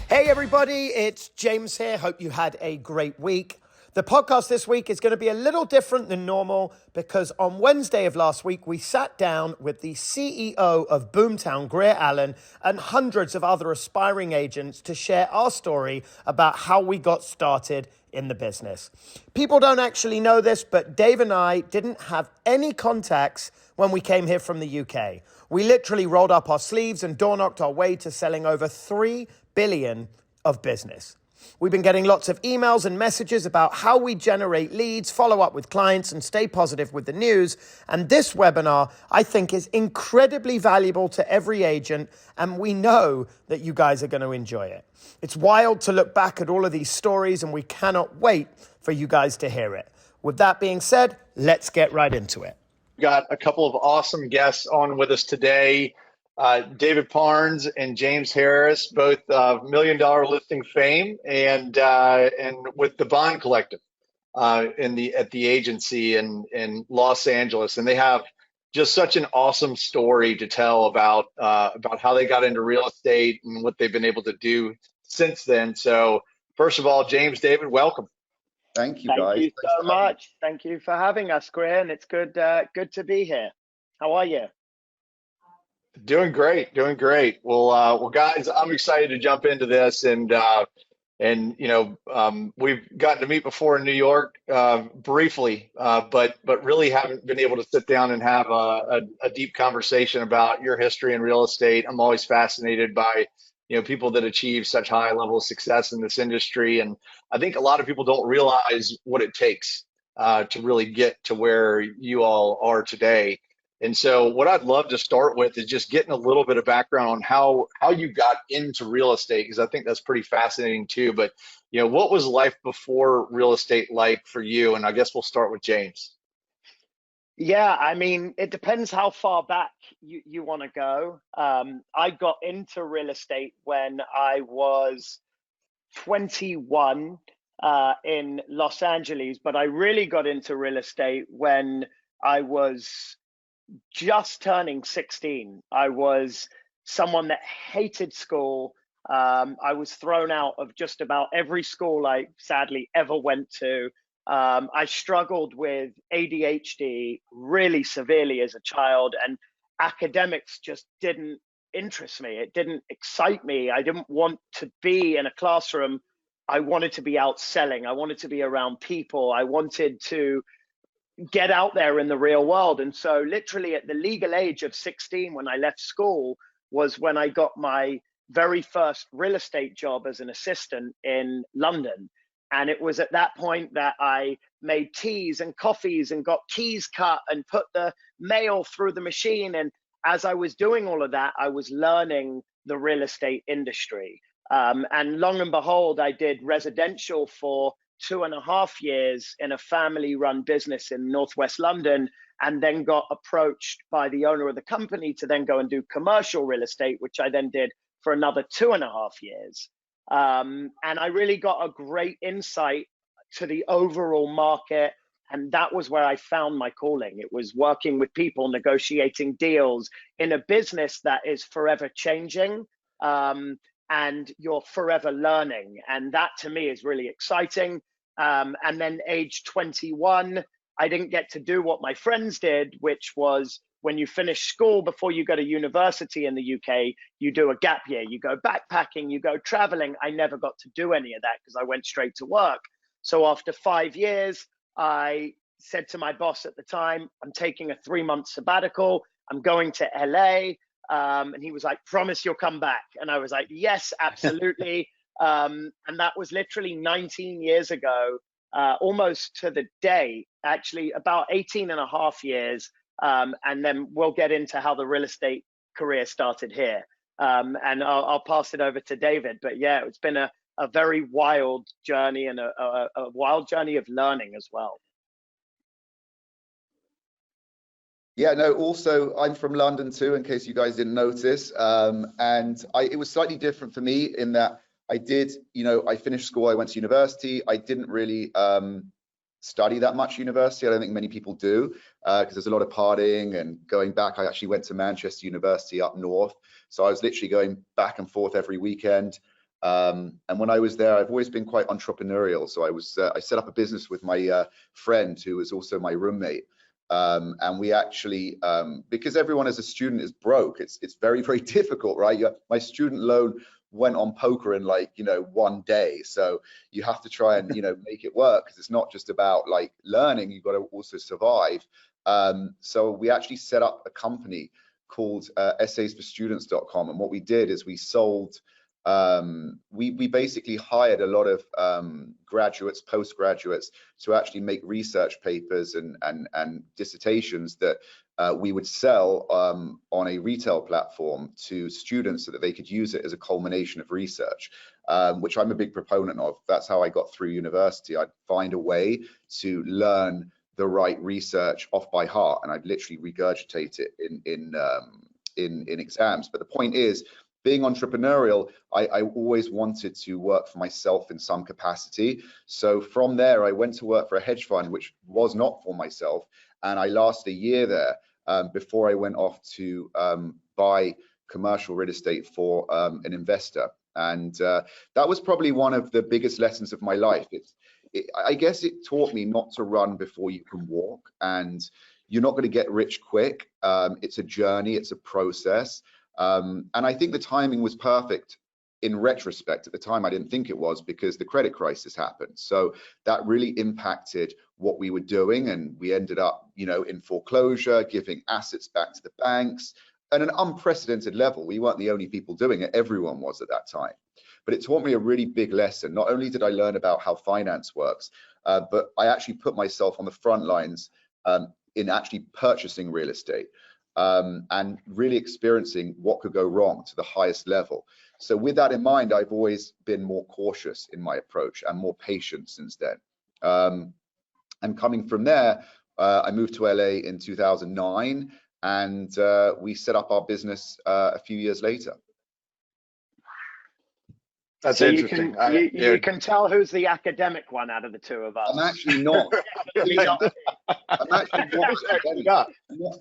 Hey everybody, it's James here. Hope you had a great week. The podcast this week is going to be a little different than normal because on Wednesday of last week, we sat down with the CEO of Boomtown, Grier, and hundreds of other aspiring agents to share our story about how we got started in the business. People don't actually know this, but Dave and I didn't have any contacts when we came here from the UK. We literally rolled up our sleeves and door knocked our way to selling over $3 billion of business. We've been getting lots of emails and messages about how we generate leads, follow up with clients, and stay positive with the news. And this webinar, I think, is incredibly valuable to every agent, and we know that you guys are going to enjoy it. It's wild to look back at all of these stories, and we cannot wait for you guys to hear it. With that being said, let's get right into it. We've got a couple of awesome guests on with us today. David Parnes and James Harris, both $1 million listing fame, and with the Bond Collective at the agency in Los Angeles, and they have just such an awesome story to tell about how they got into real estate and what they've been able to do since then. So, first of all, James, David, welcome. Thank you, guys. Thank you so much. Thank you for having us, Grier, and it's good to be here. How are you? Doing great, doing great. Well, guys, I'm excited to jump into this, and we've gotten to meet before in New York briefly, but really haven't been able to sit down and have a deep conversation about your history in real estate. I'm always fascinated by people that achieve such high level of success in this industry, and I think a lot of people don't realize what it takes to really get to where you all are today. And so what I'd love to start with is just getting a little bit of background on how you got into real estate, because I think that's pretty fascinating too. But what was life before real estate like for you? And I guess we'll start with James. Yeah, I mean, it depends how far back you want to go. I got into real estate when I was 21 in Los Angeles, but I really got into real estate when I was just turning 16. I was someone that hated school. I was thrown out of just about every school I sadly ever went to. I struggled with ADHD really severely as a child, and academics just didn't interest me. It didn't excite me. I didn't want to be in a classroom. I wanted to be out selling. I wanted to be around people. I wanted to get out there in the real world. And so literally at the legal age of 16, when I left school, was when I got my very first real estate job as an assistant in London. And it was at that point that I made teas and coffees and got keys cut and put the mail through the machine. And as I was doing all of that, I was learning the real estate industry. And long and behold, I did residential for 2.5 years in a family-run business in Northwest London, and then got approached by the owner of the company to then go and do commercial real estate, which I then did for another 2.5 years. And I really got a great insight to the overall market, and that was where I found my calling. It was working with people, negotiating deals in a business that is forever changing. And you're forever learning. And that to me is really exciting. And then age 21, I didn't get to do what my friends did, which was when you finish school, before you go to university in the UK, you do a gap year, you go backpacking, you go traveling. I never got to do any of that because I went straight to work. So after 5 years, I said to my boss at the time, I'm taking a 3-month sabbatical. I'm going to LA. And he was like, promise you'll come back. And I was like, yes, absolutely. And that was literally 19 years ago, almost to the day, actually about 18.5 years. And then we'll get into how the real estate career started here. And I'll pass it over to David. But yeah, it's been a very wild journey, and a wild journey of learning as well. Yeah, no, also, I'm from London too, in case you guys didn't notice. And it was slightly different for me in that I did, I finished school, I went to university. I didn't really study that much university. I don't think many people do, because there's a lot of partying and going back. I actually went to Manchester University up north. So I was literally going back and forth every weekend. And when I was there, I've always been quite entrepreneurial. So I set up a business with my friend who was also my roommate. And we actually, because everyone as a student is broke, it's very, very difficult, right? My student loan went on poker in like, 1 day. So you have to try and, make it work, because it's not just about like learning, you've got to also survive. So we actually set up a company called essaysforstudents.com. And what we did is we sold, we basically hired a lot of graduates, postgraduates to actually make research papers and dissertations that we would sell on a retail platform to students so that they could use it as a culmination of research, which I'm a big proponent of. That's how I got through university. I'd find a way to learn the right research off by heart, and I'd literally regurgitate it in exams. But the point is, being entrepreneurial, I always wanted to work for myself in some capacity. So from there, I went to work for a hedge fund, which was not for myself. And I lasted a year there before I went off to buy commercial real estate for an investor. And that was probably one of the biggest lessons of my life. I guess it taught me not to run before you can walk, and you're not going to get rich quick. It's a journey, it's a process. And I think the timing was perfect in retrospect. At the time, I didn't think it was, because the credit crisis happened. So that really impacted what we were doing. And we ended up, in foreclosure, giving assets back to the banks at an unprecedented level. We weren't the only people doing it. Everyone was at that time. But it taught me a really big lesson. Not only did I learn about how finance works, but I actually put myself on the front lines in actually purchasing real estate. And really experiencing what could go wrong to the highest level. So with that in mind, I've always been more cautious in my approach and more patient since then. And coming from there, I moved to LA in 2009, and we set up our business a few years later. That's so interesting. You can tell who's the academic one out of the two of us. I'm actually not. I'm actually not academic.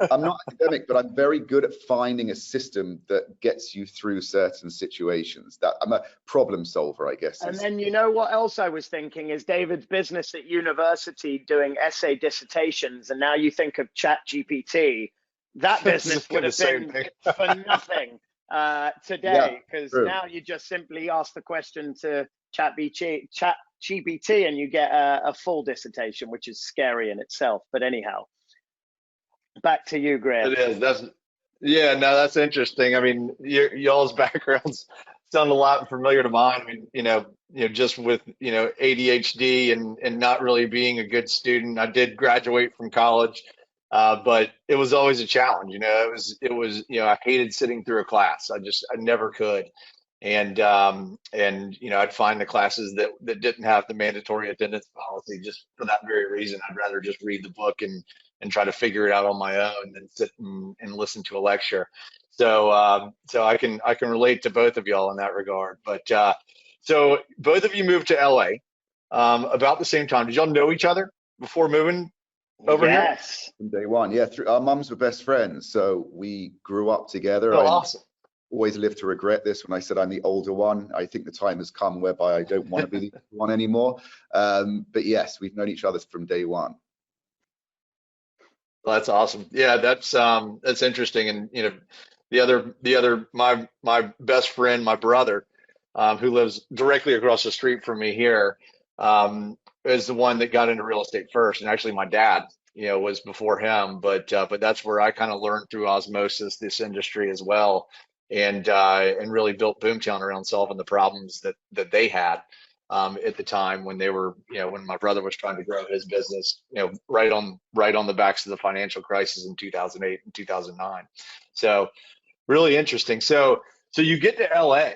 I'm not academic, but I'm very good at finding a system that gets you through certain situations. That I'm a problem solver, I guess. And then what else I was thinking is David's business at university doing essay dissertations, and now you think of ChatGPT. That business would have been for nothing today, because now you just simply ask the question to ChatGPT and you get a full dissertation, which is scary in itself. But anyhow, back to you, Grier. It is. That's interesting. I mean, y'all's backgrounds sound a lot familiar to mine. I mean, just with ADHD and not really being a good student. I did graduate from college. But it was always a challenge, it was, I hated sitting through a class. I never could. And I'd find the classes that didn't have the mandatory attendance policy just for that very reason. I'd rather just read the book and try to figure it out on my own than sit and listen to a lecture. So I can relate to both of y'all in that regard. But so both of you moved to LA about the same time. Did y'all know each other before moving over here? From day one, yeah. Our mums were best friends, so we grew up together. Oh, awesome. Always live to regret this when I said I'm the older one. I think the time has come whereby I don't want to be the one anymore. But yes, we've known each other from day one. Well, that's awesome. Yeah, that's interesting. And the other my best friend, my brother, who lives directly across the street from me here, is the one that got into real estate first. And actually my dad, was before him, but that's where I kind of learned through osmosis this industry as well. And really built Boomtown around solving the problems that they had at the time when they were, when my brother was trying to grow his business, right on the backs of the financial crisis in 2008 and 2009. So really interesting. So you get to LA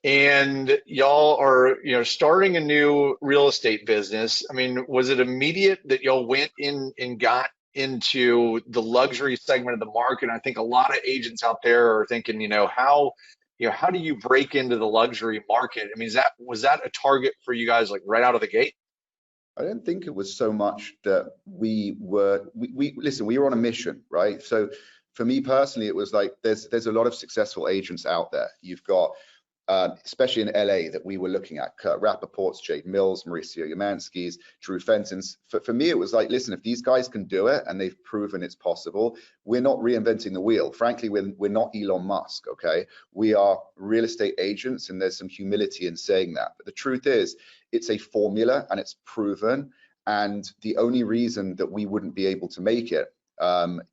and y'all are, starting a new real estate business. I mean, was it immediate that y'all went in and got into the luxury segment of the market? I think a lot of agents out there are thinking, how do you break into the luxury market? I mean, was that a target for you guys, like right out of the gate? I don't think it was so much that we were on a mission, right? So for me personally, it was like there's a lot of successful agents out there. You've got especially in LA, that we were looking at. Kurt Rappaport's, Jade Mills, Mauricio Umansky's, Drew Fenton's. For me, it was like, listen, if these guys can do it and they've proven it's possible, we're not reinventing the wheel. Frankly, we're not Elon Musk, okay? We are real estate agents, and there's some humility in saying that. But the truth is, it's a formula and it's proven. And the only reason that we wouldn't be able to make it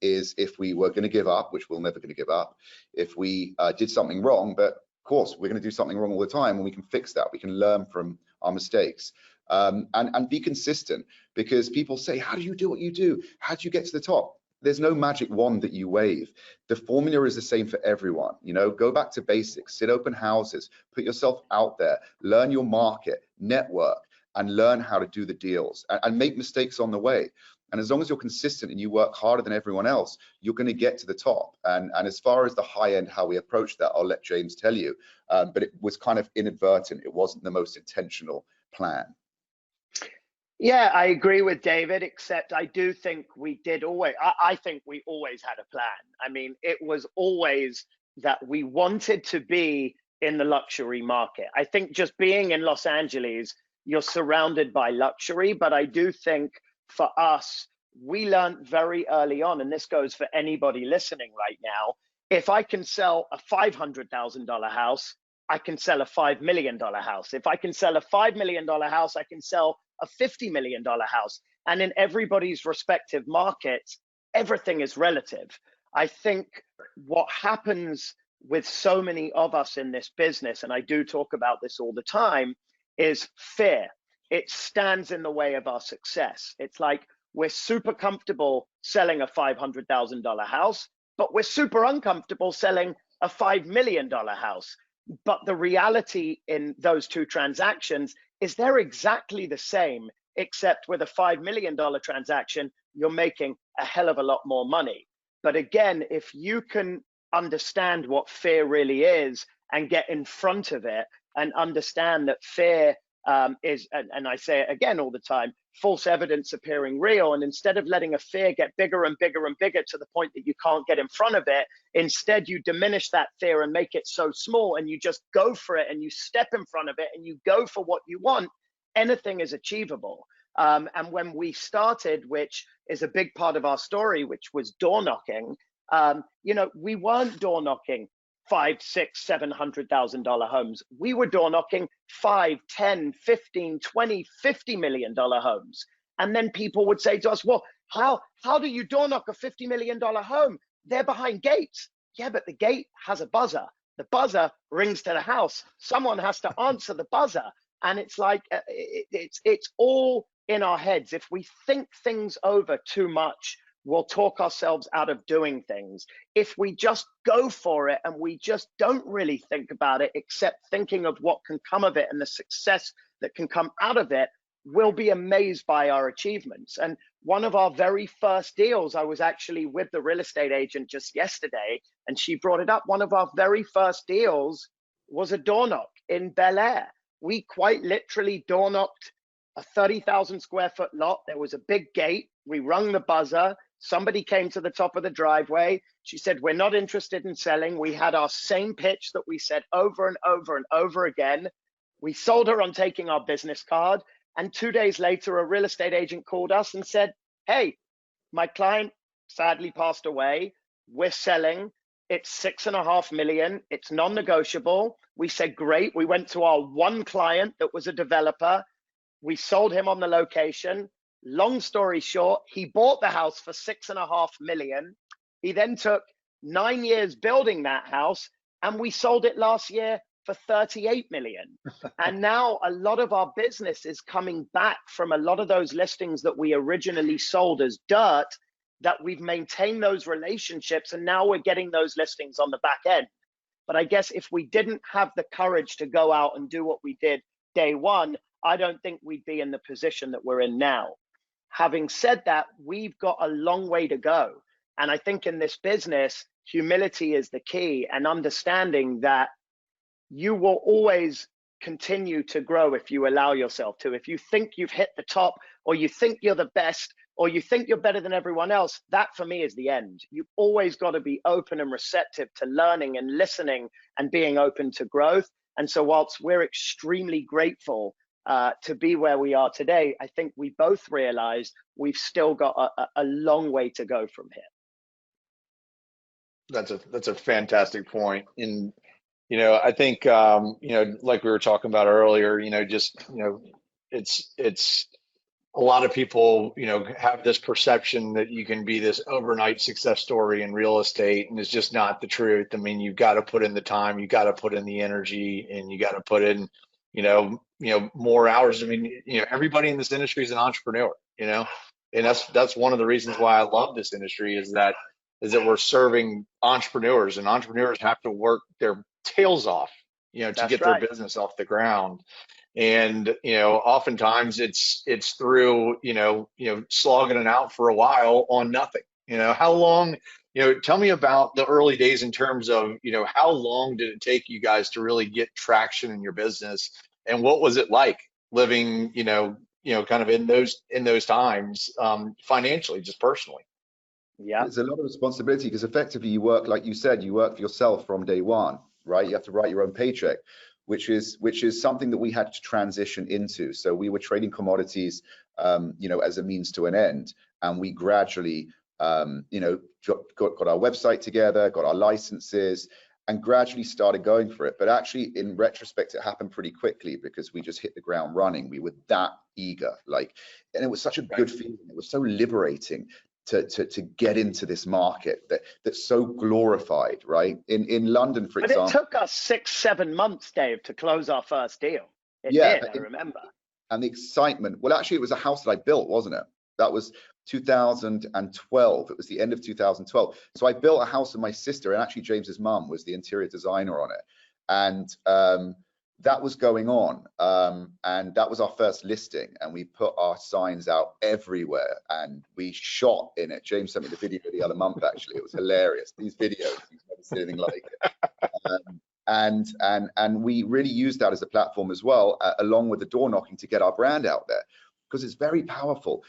is if we were going to give up, which we're never going to give up, if we did something wrong. But of course, we're going to do something wrong all the time, and we can fix that. We can learn from our mistakes and be consistent, because people say, how do you do what you do? How do you get to the top? There's no magic wand that you wave. The formula is the same for everyone. You know, go back to basics, sit open houses, put yourself out there, learn your market, network, and learn how to do the deals and make mistakes on the way. And as long as you're consistent and you work harder than everyone else, you're going to get to the top. And as far as the high end, how we approach that, I'll let James tell you. But it was kind of inadvertent. It wasn't the most intentional plan. Yeah, I agree with David, except I do think we did always, I think we always had a plan. I mean, it was always that we wanted to be in the luxury market. I think just being in Los Angeles, you're surrounded by luxury, but I do think for us, we learned very early on, and this goes for anybody listening right now, if I can sell a $500,000 house, I can sell a $5 million house. If I can sell a $5 million house, I can sell a $50 million house. And in everybody's respective markets, everything is relative. I think what happens with so many of us in this business, and I do talk about this all the time, is fear. It stands in the way of our success. It's like we're super comfortable selling a $500,000 house, but we're super uncomfortable selling a $5 million house. But the reality in those two transactions is they're exactly the same, except with a $5 million transaction, you're making a hell of a lot more money. But again, if you can understand what fear really is and get in front of it and understand that fear is, and I say it again all the time, false evidence appearing real. And instead of letting a fear get bigger and bigger and bigger to the point that you can't get in front of it, instead you diminish that fear and make it so small, and you just go for it and you step in front of it and you go for what you want, anything is achievable. And when we started, which is a big part of our story, which was door knocking, you know, we weren't door knocking $500,000, $600,000, $700,000 homes. We were door knocking $5, $10, $15, $20, $50 million homes. And then people would say to us, well, how do you door knock a $50 million home? They're behind gates. Yeah, but the gate has a buzzer. The buzzer rings to the house. Someone has to answer the buzzer. And it's like, it's all in our heads. If we think things over too much, we'll talk ourselves out of doing things. If we just go for it and we just don't really think about it, except thinking of what can come of it and the success that can come out of it, we'll be amazed by our achievements. And one of our very first deals, I was actually with the real estate agent just yesterday, and she brought it up. One of our very first deals was a door knock in Bel Air. We quite literally door knocked a 30,000 square foot lot. There was a big gate. We rung the buzzer. Somebody came to the top of the driveway. She said, we're not interested in selling. We had our same pitch that we said over and over and over again. We sold her on taking our business card. And 2 days later, a real estate agent called us and said, hey, my client sadly passed away. We're selling. It's $6.5 million. It's non-negotiable. We said, great. We went to our one client that was a developer. We sold him on the location. Long story short, he bought the house for $6.5 million. He then took 9 years building that house, and we sold it last year for $38 million. And now a lot of our business is coming back from a lot of those listings that we originally sold as dirt, that we've maintained those relationships, and now we're getting those listings on the back end. But I guess if we didn't have the courage to go out and do what we did day one, I don't think we'd be in the position that we're in now. Having said that, we've got a long way to go. And I think in this business, humility is the key, and understanding that you will always continue to grow if you allow yourself to. If you think you've hit the top, or you think you're the best, or you think you're better than everyone else, that for me is the end. You've always got to be open and receptive to learning and listening and being open to growth. And so whilst we're extremely grateful to be where we are today, I think we both realized we've still got a long way to go from here. That's a fantastic point. And I think like we were talking about earlier, it's a lot of people, have this perception that you can be this overnight success story in real estate, and it's just not the truth. I mean, you've got to put in the time, you got to put in the energy, and you got to put in, more hours. I mean, everybody in this industry is an entrepreneur, and that's one of the reasons why I love this industry is that we're serving entrepreneurs, and entrepreneurs have to work their tails off, to That's get right. their business off the ground. And oftentimes it's through slogging it out for a while on nothing. How long? Tell me about the early days in terms of how long did it take you guys to really get traction in your business, and what was it like living kind of in those times, financially, just personally? Yeah. It's a lot of responsibility because effectively you work, like you said, you work for yourself from day one, right? You have to write your own paycheck, which is something that we had to transition into. So we were trading commodities, as a means to an end, and we gradually, got our website together, got our licenses, and gradually started going for it. But actually, in retrospect, it happened pretty quickly because we just hit the ground running. We were that eager, and it was such a good feeling. It was so liberating to get into this market that's so glorified, right? In London, for example. But it took us 6-7 months, Dave, to close our first deal. It did, I remember. And the excitement. Well, actually, it was a house that I built, wasn't it? That was 2012. It was the end of 2012. So I built a house with my sister, and actually James's mum was the interior designer on it. And that was going on, and that was our first listing, and we put our signs out everywhere, and we shot in it. James sent me the video the other month. Actually, it was hilarious. These videos, you've never seen anything like it. And we really used that as a platform as well, along with the door knocking, to get our brand out there, because it's very powerful.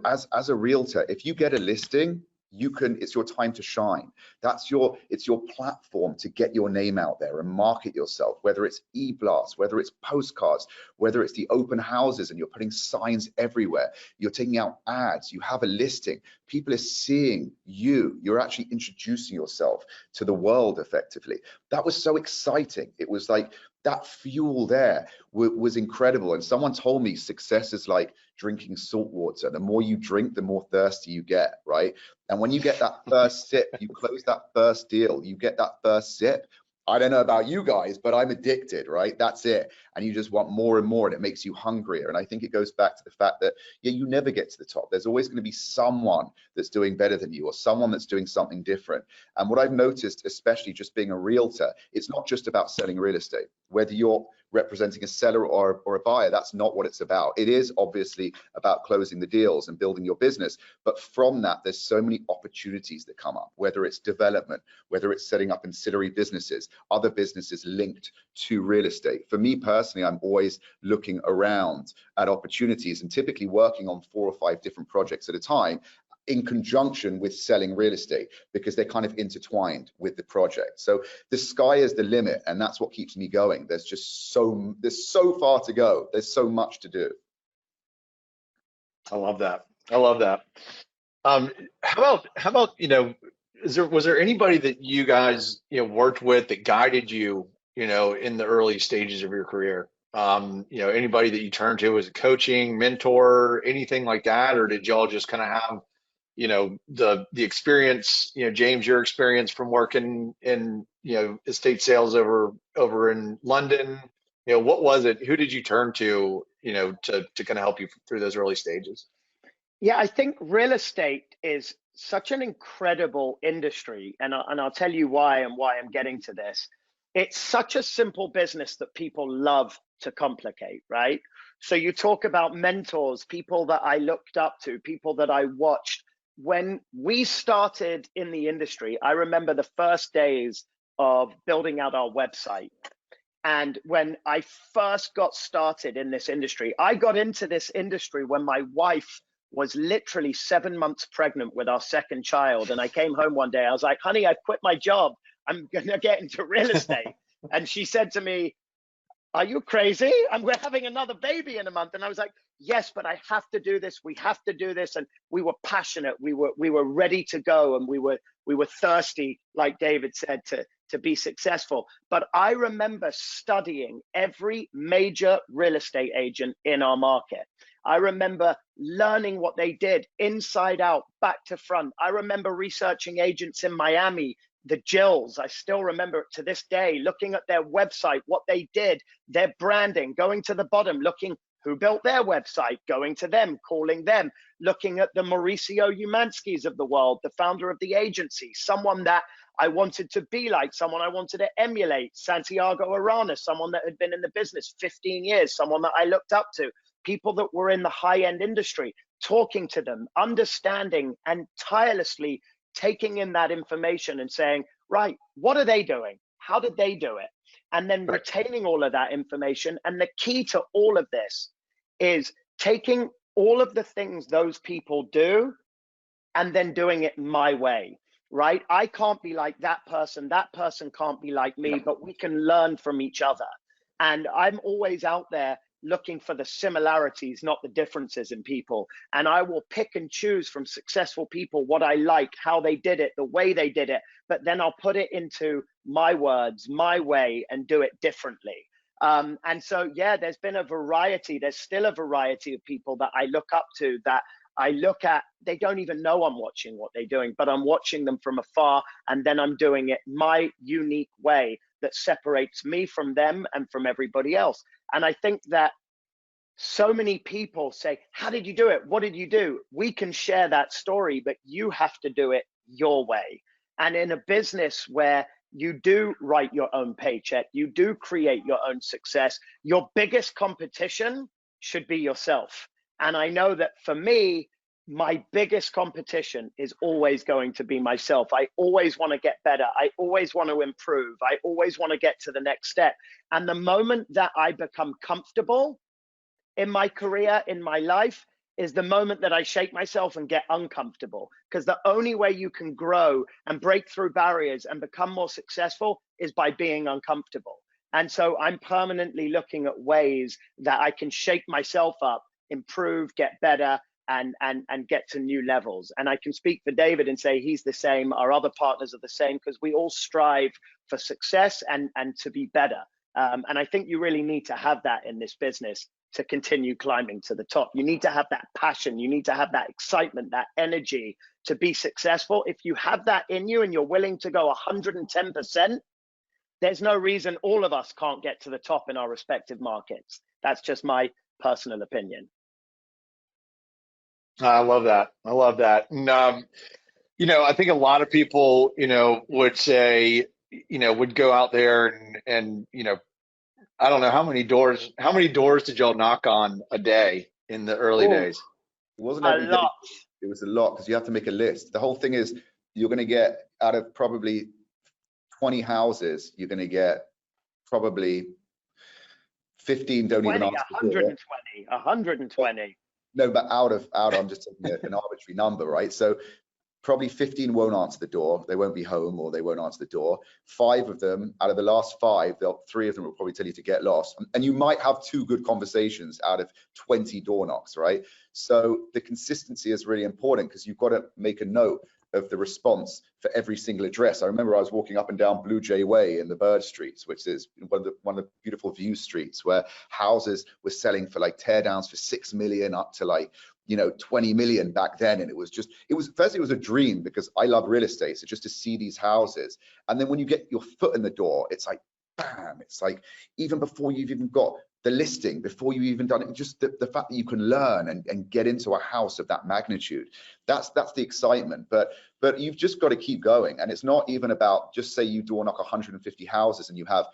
As a realtor, if you get a listing, it's your time to shine. It's your platform to get your name out there and market yourself, whether it's e-blasts, whether it's postcards, whether it's the open houses and you're putting signs everywhere, you're taking out ads, you have a listing, people are seeing you're actually introducing yourself to the world effectively. That was so exciting. It was like that fuel there was incredible. And someone told me success is like drinking salt water. The more you drink, the more thirsty you get, right? And when you get that first sip, you close that first deal, you get that first sip. I don't know about you guys, but I'm addicted, right? That's it. And you just want more and more, and it makes you hungrier. And I think it goes back to the fact that, you never get to the top. There's always going to be someone that's doing better than you, or someone that's doing something different. And what I've noticed, especially just being a realtor, it's not just about selling real estate. Whether you're representing a seller or a buyer, that's not what it's about. It is obviously about closing the deals and building your business. But from that, there's so many opportunities that come up, whether it's development, whether it's setting up ancillary businesses, other businesses linked to real estate. For me personally, I'm always looking around at opportunities and typically working on 4 or 5 different projects at a time, in conjunction with selling real estate, because they're kind of intertwined with the project. So the sky is the limit, and that's what keeps me going. There's so far to go. There's so much to do. I love that. How about was there anybody that you guys worked with that guided you in the early stages of your career? Anybody that you turned to as a coaching mentor, anything like that, or did y'all just kind of have the experience, James, your experience from working in estate sales over in London? What was it? Who did you turn to to kind of help you through those early stages? Yeah, I think real estate is such an incredible industry, and I'll tell you why and why I'm getting to this. It's such a simple business that people love to complicate, right? So you talk about mentors, people that I looked up to, people that I watched. When we started in the industry, I remember the first days of building out our website. And when I first got started in this industry, I got into this industry when my wife was literally 7 months pregnant with our second child. And I came home one day, I was like, honey, I quit my job. I'm going to get into real estate. And she said to me, are you crazy? And we're having another baby in a month. And I was like, yes, but I have to do this. We have to do this. And we were passionate. We were ready to go. And we were thirsty, like David said, to be successful. But I remember studying every major real estate agent in our market. I remember learning what they did inside out, back to front. I remember researching agents in Miami, the Jills. I still remember it to this day, looking at their website, what they did, their branding, going to the bottom, looking who built their website, going to them, calling them, looking at the Mauricio Umanskis of the world, the founder of the agency, someone that I wanted to be like, someone I wanted to emulate, Santiago Arana, someone that had been in the business 15 years, someone that I looked up to, people that were in the high-end industry, talking to them, understanding and tirelessly taking in that information and saying, right, what are they doing? How did they do it? And then retaining all of that information. And the key to all of this is taking all of the things those people do and then doing it my way, right? I can't be like that person can't be like me, but we can learn from each other. And I'm always out there looking for the similarities, not the differences in people. And I will pick and choose from successful people what I like, how they did it, the way they did it, but then I'll put it into my words, my way, and do it differently. And so, yeah, there's been a variety. There's still a variety of people that I look up to, that I look at. They don't even know I'm watching what they're doing, but I'm watching them from afar, and then I'm doing it my unique way that separates me from them and from everybody else. And I think that so many people say, how did you do it? What did you do? We can share that story, but you have to do it your way. And in a business where you do write your own paycheck, you do create your own success, your biggest competition should be yourself. And I know that for me, my biggest competition is always going to be myself. I always want to get better. I always want to improve. I always want to get to the next step. And the moment that I become comfortable in my career, in my life, is the moment that I shake myself and get uncomfortable. Because the only way you can grow and break through barriers and become more successful is by being uncomfortable. And so I'm permanently looking at ways that I can shake myself up, improve, get better, and get to new levels. And I can speak for David and say he's the same. Our other partners are the same, because we all strive for success and to be better. And I think you really need to have that in this business to continue climbing to the top. You need to have that passion. You need to have that excitement, that energy to be successful. If you have that in you and you're willing to go 110%, there's no reason all of us can't get to the top in our respective markets. That's just my personal opinion. I love that. I love that. And, I think a lot of people, would say, would go out there and I don't know how many doors did y'all knock on a day in the early days? It wasn't every A lot. Day. It was a lot, because you have to make a list. The whole thing is, you're going to get, out of probably 20 houses, you're going to get probably 15 don't 20, even answer the door. 120. No, but out of I'm just taking an arbitrary number, right? So probably 15 won't answer the door. They won't be home, or they won't answer the door. 5 of them, out of the last 5, 3 of them will probably tell you to get lost. And you might have 2 good conversations out of 20 door knocks, right? So the consistency is really important, because you've got to make a note of the response for every single address. I remember I was walking up and down Blue Jay Way in the Bird Streets, which is one of the beautiful view streets, where houses were selling for like teardowns for 6 million up to like 20 million back then. And it was firstly, it was a dream, because I love real estate. So just to see these houses, and then when you get your foot in the door, it's like bam. It's like, even before you've even got the listing, before you even done it, just the fact that you can learn and get into a house of that magnitude, that's the excitement. But you've just got to keep going. And it's not even about, just say you door knock 150 houses and you have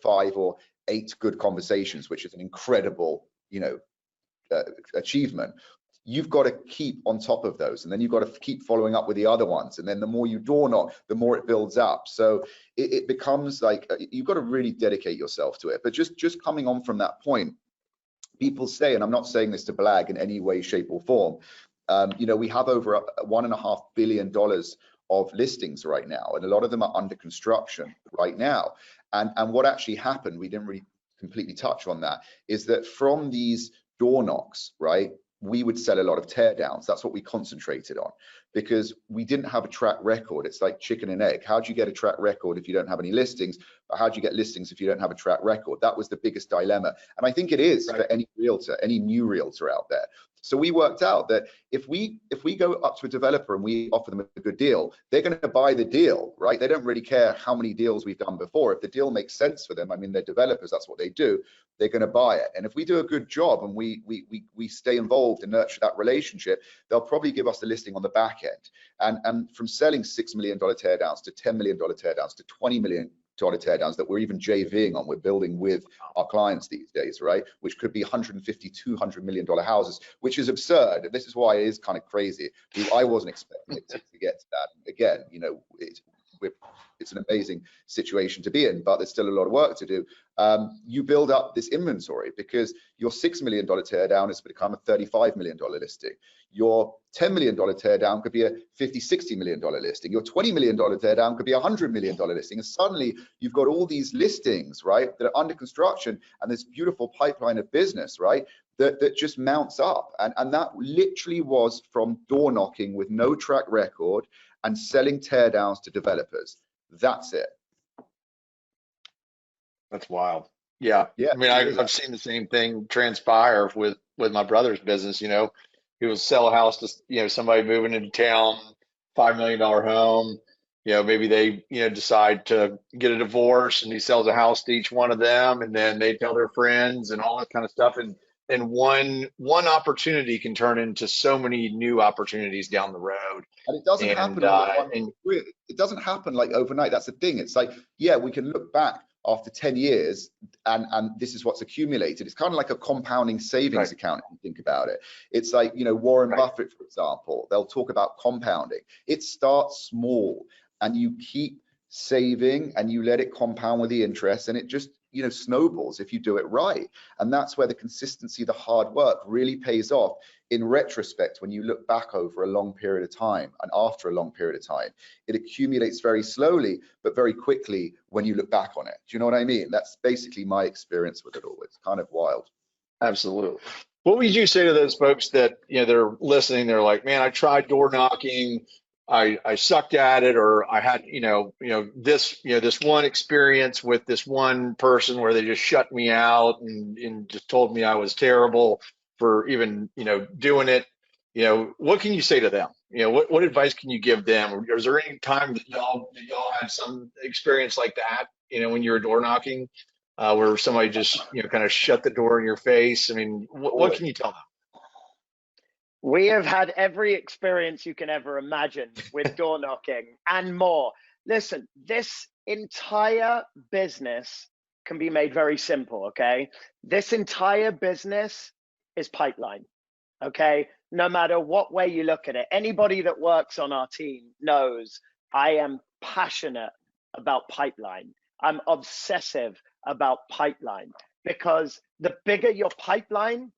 5 or 8 good conversations, which is an incredible achievement. You've got to keep on top of those, and then you've got to keep following up with the other ones, and then the more you door knock, the more it builds up. So it becomes like, you've got to really dedicate yourself to it. But just coming on from that point, people say, and I'm not saying this to blag in any way, shape, or form, we have over $1.5 billion of listings right now, and a lot of them are under construction right now. And what actually happened, we didn't really completely touch on that, is that from these door knocks, right, we would sell a lot of tear downs. That's what we concentrated on, because we didn't have a track record. It's like chicken and egg. How do you get a track record if you don't have any listings? But how do you get listings if you don't have a track record? That was the biggest dilemma. And I think it is for any realtor, any new realtor out there. So we worked out that if we go up to a developer and we offer them a good deal, they're going to buy the deal, right? They don't really care how many deals we've done before. If the deal makes sense for them, I mean, they're developers, that's what they do, they're going to buy it. And if we do a good job and we stay involved and nurture that relationship, they'll probably give us the listing on the back end. And from selling $6 million teardowns to $10 million teardowns to $20 million teardowns that we're even JVing on, we're building with our clients these days, right? Which could be $150, $200 million houses, which is absurd. This is why it is kind of crazy. I wasn't expecting it to get to that. Again, you know, it's an amazing situation to be in, but there's still a lot of work to do. You build up this inventory because your $6 million teardown has become a $35 million listing. Your $10 million teardown could be a $50, $60 million listing. Your $20 million teardown could be a $100 million listing. And suddenly you've got all these listings, right, that are under construction and this beautiful pipeline of business, right, that just mounts up. And that literally was from door knocking with no track record and selling teardowns to developers. That's it. That's wild. Yeah. Yeah. I mean, I've seen the same thing transpire with my brother's business. You know, he will sell a house to, you know, somebody moving into town, $5 million home. You know, maybe they, you know, decide to get a divorce and he sells a house to each one of them, and then they tell their friends and all that kind of stuff. And one opportunity can turn into so many new opportunities down the road. And it doesn't happen it doesn't happen like overnight. That's the thing. It's like, yeah, we can look back after 10 years and this is what's accumulated. It's kind of like a compounding savings account if you think about it. It's like, you know, Warren Buffett, for example, they'll talk about compounding. It starts small and you keep saving and you let it compound with the interest, and it just, you know, snowballs if you do it right. And that's where the consistency, the hard work really pays off in retrospect. When you look back over a long period of time and after a long period of time, it accumulates very slowly but very quickly when you look back on it. Do you know what I mean? That's basically my experience with it all. It's kind of wild. Absolutely. What would you say to those folks that, you know, they're listening, they're like, man, I tried door knocking, I sucked at it, or I had, this one experience with this one person where they just shut me out and just told me I was terrible for even, you know, doing it. You know, what can you say to them? You know, what advice can you give them? Or is there any time that y'all had some experience like that, you know, when you were door knocking, where somebody just, you know, kind of shut the door in your face? I mean, what can you tell them? We have had every experience you can ever imagine with door knocking and more. Listen, this entire business can be made very simple, okay? This entire business is pipeline, okay? No matter what way you look at it. Anybody that works on our team knows I am passionate about pipeline. I'm obsessive about pipeline, because the bigger your pipeline,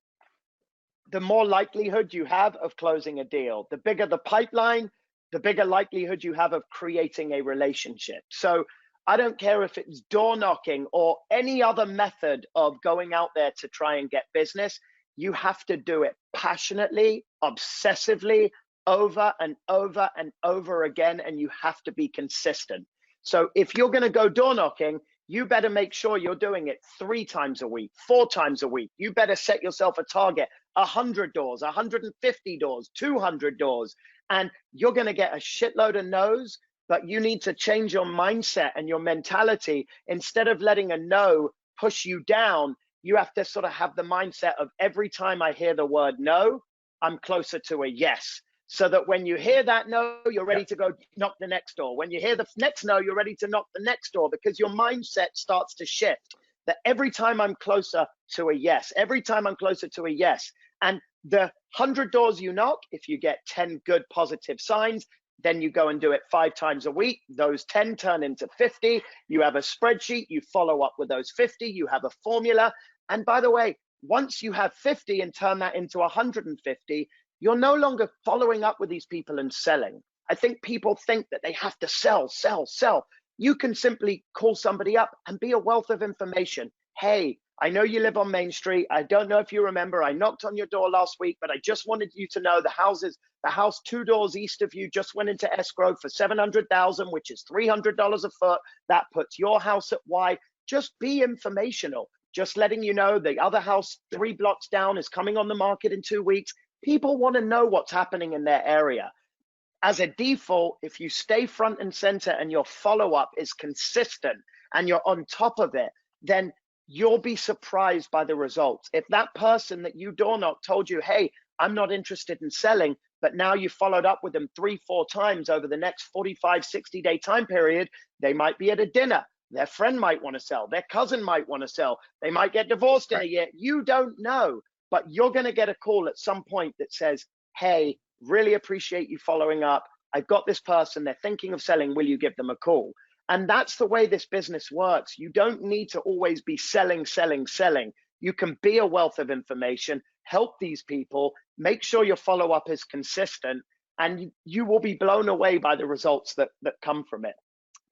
the more likelihood you have of closing a deal. The bigger the pipeline, the bigger likelihood you have of creating a relationship. So I don't care if it's door knocking or any other method of going out there to try and get business. You have to do it passionately, obsessively, over and over and over again, and you have to be consistent. So if you're going to go door knocking, you better make sure you're doing it 3 times a week, 4 times a week. You better set yourself a target, 100 doors, 150 doors, 200 doors, and you're going to get a shitload of no's, but you need to change your mindset and your mentality. Instead of letting a no push you down, you have to sort of have the mindset of, every time I hear the word no, I'm closer to a yes. So that when you hear that no, you're ready to go knock the next door. When you hear the next no, you're ready to knock the next door, because your mindset starts to shift. That every time I'm closer to a yes, every time I'm closer to a yes. And the 100 doors you knock, if you get 10 good positive signs, then you go and do it 5 times a week. Those 10 turn into 50. You have a spreadsheet, you follow up with those 50, you have a formula. And by the way, once you have 50 and turn that into 150, you're no longer following up with these people and selling. I think people think that they have to sell, sell, sell. You can simply call somebody up and be a wealth of information. Hey, I know you live on Main Street. I don't know if you remember, I knocked on your door last week, but I just wanted you to know the house 2 doors east of you just went into escrow for $700,000, which is $300 a foot. That puts your house at Y. Just be informational. Just letting you know the other house 3 blocks down is coming on the market in 2 weeks. People want to know what's happening in their area. As a default, if you stay front and center and your follow-up is consistent and you're on top of it, then you'll be surprised by the results. If that person that you door knocked told you, hey, I'm not interested in selling, but now you followed up with them 3-4 times over the next 45, 60-day time period, they might be at a dinner. Their friend might want to sell. Their cousin might want to sell. They might get divorced in a year. You don't know, but you're going to get a call at some point that says, hey, really appreciate you following up. I've got this person. They're thinking of selling. Will you give them a call? And that's the way this business works. You don't need to always be selling, selling, selling. You can be a wealth of information, help these people, make sure your follow-up is consistent, and you will be blown away by the results that come from it.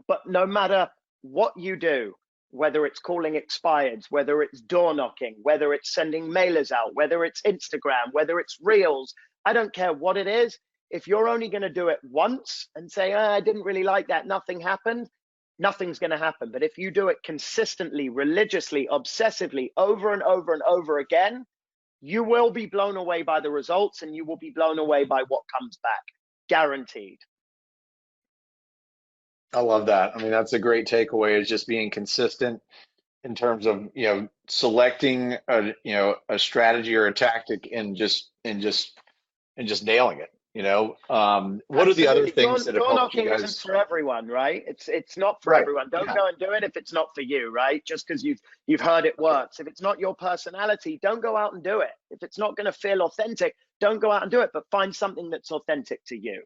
But no matter what you do, whether it's calling expireds, whether it's door knocking, whether it's sending mailers out, whether it's Instagram, whether it's Reels, I don't care what it is. If you're only going to do it once and say, I didn't really like that, nothing happened, nothing's going to happen. But if you do it consistently, religiously, obsessively, over and over and over again, you will be blown away by the results and you will be blown away by what comes back. Guaranteed. I love that. I mean, that's a great takeaway, is just being consistent in terms of, selecting a strategy or a tactic and just nailing it. What are the other things that have door helped you knocking guys? isn't for everyone, right? It's not for Right. everyone. Don't Yeah. go and do it if it's not for you, right? Just because you've heard it works. If it's not your personality, don't go out and do it. If it's not going to feel authentic, don't go out and do it. But find something that's authentic to you.